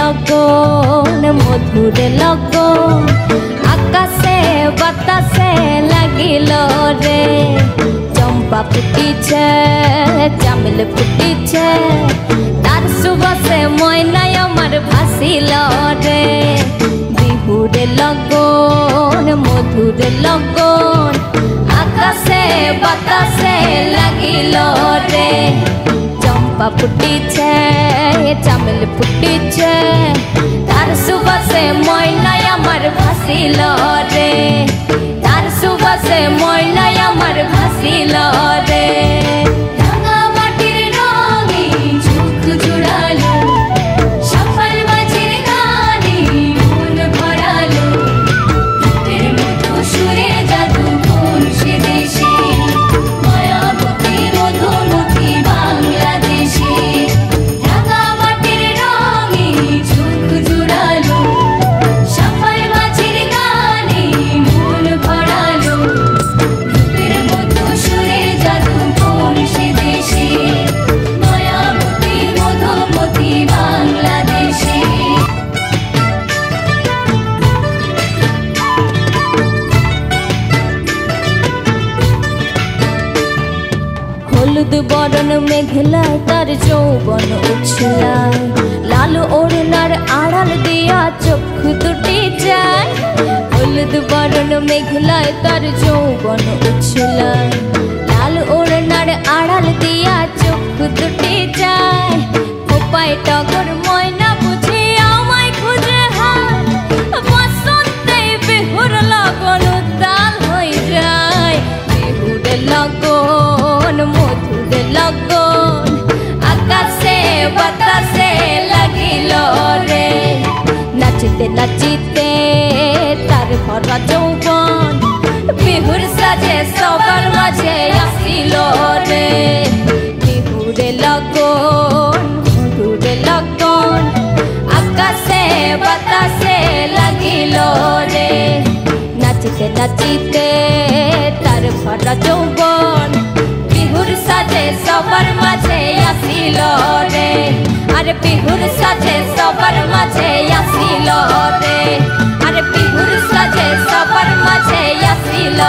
লগন মধুরে লগন আকাশে বাতাসে লাগিল রে চম্পা ফুটিছে চামেল ফুটিছে তার সুবাসে ময়নায় আমার ভাসিল রে বিহুরে লগন মধুরে লগন আকাশে বাতাসে লাগিল রে চম্পা ফুটিছে চামেল ফুটিছে তার সুবাসে ময়নায় আমার ভাসিল রে তার সুবাসে ময়নায় আমার ভাসিল রে রাঙা মাটির রঙে চোখ জুড়ালো সফল মাঝির গানে মন ভরালো ভূতের মতো সুরে জাদু কোন সে দেশে মায়াবতী মধুমতি বাংলাদেশে রাঙা মাটির রঙে চোখ জুড়ালো সফল মাঝির গানে মন ভরালো ভূতের মতো সুরে জাদু কোন সে দেশে মায়াবতী মধুমতি বাংলাদেশে হলুদ বরণ মেঘলায় তার যৌবন উছলায় লাল ওড়নার আড়াল দিয়া চক্ষু দুটি যায় হলুদ বরণ মেঘলায় তার যৌবন উছলায় লাল ওড়নার আড়াল দিয়া চক্ষু দুটি যায় খোপায় টগর ময়না বুঝি আমায় খুঁজে হায় বসন্তে বিহুর লগন উত্তাল হয়ে যায় বিহুরে লগন মধুরে লগন আকাশে বাতাসে লাগিল রে নাচিতে নাচিতে তার ভরা যৌবন বিহুর সাজে সবার মাঝে আসিল রে বিহুরে লগন মধুরে লগন আকাশে বাতাসে লাগিল রে নাচিতে নাচিতে তার ভরা যৌবন বিহুর সাজে সবার মাঝে আসিল রে আরে বিহুর সাজে সবার মাঝে আসিল রে আরে বিহুর সাজে সবার মাঝে আসিল